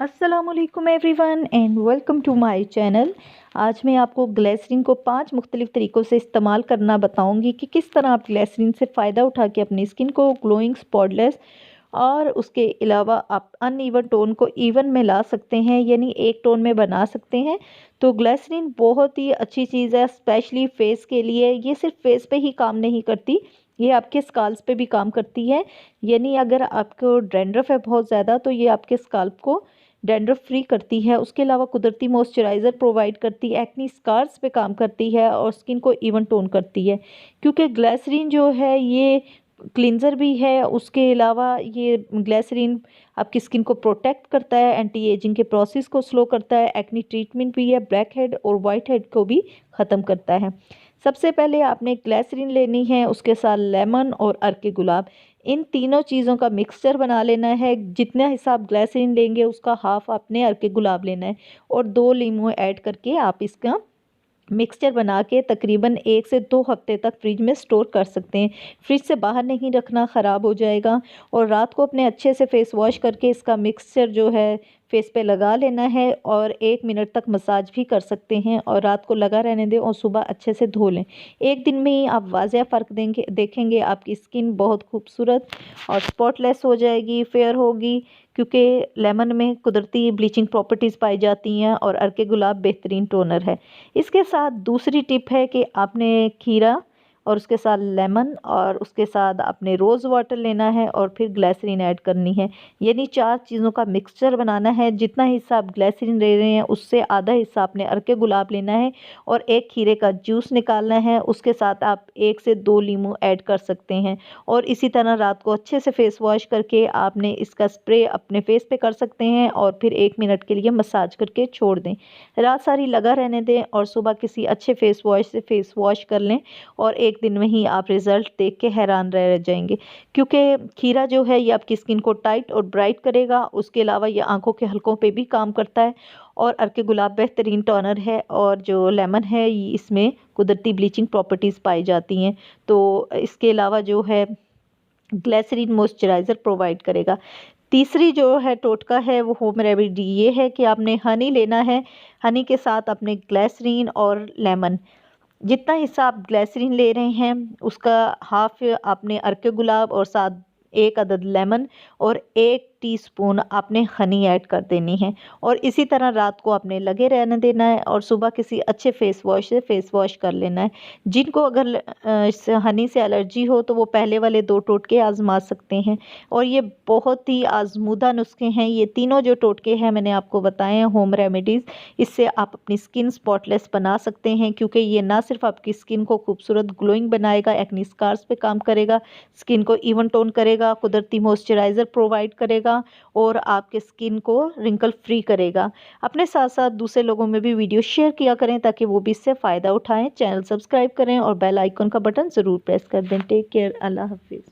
अस्सलामुअलैकुम everyone and welcome to my channel. आज मैं आपको ग्लिसरीन को 5 मुख्तलिफ़ तरीक़ों से इस्तेमाल करना बताऊंगी कि किस तरह आप ग्लिसरीन से फ़ायदा उठा के अपनी स्किन को ग्लोइंग, स्पॉटलेस और उसके अलावा आप अनइवन टोन को इवन में ला सकते हैं, यानी एक टोन में बना सकते हैं। तो ग्लिसरीन बहुत ही अच्छी चीज़ है, स्पेशली फेस के लिए। ये सिर्फ फेस पे ही काम नहीं करती, ये आपके स्काल्प पे भी काम करती है। यानी अगर आपको डैंड्रफ है बहुत ज़्यादा तो ये आपके स्काल्प को डैंड्रफ फ्री करती है। उसके अलावा कुदरती मॉइस्चराइज़र प्रोवाइड करती है, एक्नी स्कार्स पे काम करती है और स्किन को इवन टोन करती है। क्योंकि ग्लिसरीन जो है ये क्लींजर भी है, उसके अलावा ये ग्लिसरीन आपकी स्किन को प्रोटेक्ट करता है, एंटी एजिंग के प्रोसेस को स्लो करता है, एक्नी ट्रीटमेंट भी है, ब्लैक हेड और वाइट हेड को भी ख़त्म करता है। सबसे पहले आपने ग्लिसरीन लेनी है, उसके साथ लेमन और अर्के गुलाब, इन तीनों चीज़ों का मिक्सचर बना लेना है। जितना हिसाब ग्लिसरीन लेंगे उसका हाफ आपने अर्के गुलाब लेना है और 2 लीमू ऐड करके आप इसका मिक्सचर बना के तकरीबन 1 से 2 हफ्ते तक फ्रिज में स्टोर कर सकते हैं। फ्रिज से बाहर नहीं रखना, ख़राब हो जाएगा। और रात को अपने अच्छे से फेस वॉश करके इसका मिक्सचर जो है फेस पे लगा लेना है और 1 मिनट तक मसाज भी कर सकते हैं और रात को लगा रहने दें और सुबह अच्छे से धो लें। एक दिन में ही आप वाज़ेह फ़र्क देखेंगे। आपकी स्किन बहुत खूबसूरत और स्पॉटलेस हो जाएगी, फेयर होगी, क्योंकि लेमन में कुदरती ब्लीचिंग प्रॉपर्टीज़ पाई जाती हैं और अर्के गुलाब बेहतरीन टोनर है। इसके साथ दूसरी टिप है कि आपने खीरा और उसके साथ लेमन और उसके साथ आपने रोज़ वाटर लेना है और फिर ग्लिसरीन ऐड करनी है। यानी 4 चीज़ों का मिक्सचर बनाना है। जितना हिस्सा आप ग्लिसरीन ले रहे हैं उससे आधा हिस्सा आपने अर्के गुलाब लेना है और 1 खीरे का जूस निकालना है। उसके साथ आप 1 से 2 लीमू ऐड कर सकते हैं और इसी तरह रात को अच्छे से फेस वॉश करके आपने इसका स्प्रे अपने फेस पे कर सकते हैं और फिर 1 मिनट के लिए मसाज करके छोड़ दें। रात सारी लगा रहने दें और सुबह किसी अच्छे फेस वॉश से फेस वॉश कर लें और एक दिन में ही आप रिज़ल्ट देख के हैरान रह जाएंगे। क्योंकि खीरा जो है ये आपकी स्किन को टाइट और ब्राइट करेगा। उसके अलावा ये आंखों के हलकों पे भी काम करता है और अर्के गुलाब बेहतरीन टोनर है और जो लेमन है ये इसमें कुदरती ब्लीचिंग प्रॉपर्टीज़ पाई जाती हैं। तो इसके अलावा जो है ग्लिसरीन मॉइस्चराइज़र प्रोवाइड करेगा। तीसरी जो है टोटका है वो होम रेमेडी ये है कि आपने हनी लेना है। हनी के साथ आपने ग्लिसरीन और लेमन, जितना हिस्सा आप ग्लिसरीन ले रहे हैं उसका हाफ आपने अर्के गुलाब और साथ 1 अदद लेमन और 1 टीस्पून आपने हनी ऐड कर देनी है और इसी तरह रात को आपने लगे रहने देना है और सुबह किसी अच्छे फेस वॉश से फेस वॉश कर लेना है। जिनको अगर हनी से एलर्जी हो तो वो पहले वाले 2 टोटके आजमा सकते हैं और ये बहुत ही आजमूदा नुस्खे हैं। ये तीनों जो टोटके हैं मैंने आपको बताए हैं होम रेमेडीज़, इससे आप अपनी स्किन स्पॉटलेस बना सकते हैं। क्योंकि ये ना सिर्फ आपकी स्किन को खूबसूरत ग्लोइंग बनाएगा, एक्नी स्कार्स पे काम करेगा, स्किन को इवन टोन करेगा, कुदरती मॉइस्चराइज़र प्रोवाइड करेगा और आपके स्किन को रिंकल फ्री करेगा। अपने साथ साथ दूसरे लोगों में भी वीडियो शेयर किया करें ताकि वो भी इससे फ़ायदा उठाएं। चैनल सब्सक्राइब करें और बेल आइकन का बटन ज़रूर प्रेस कर दें। टेक केयर, अल्लाह हाफिज़।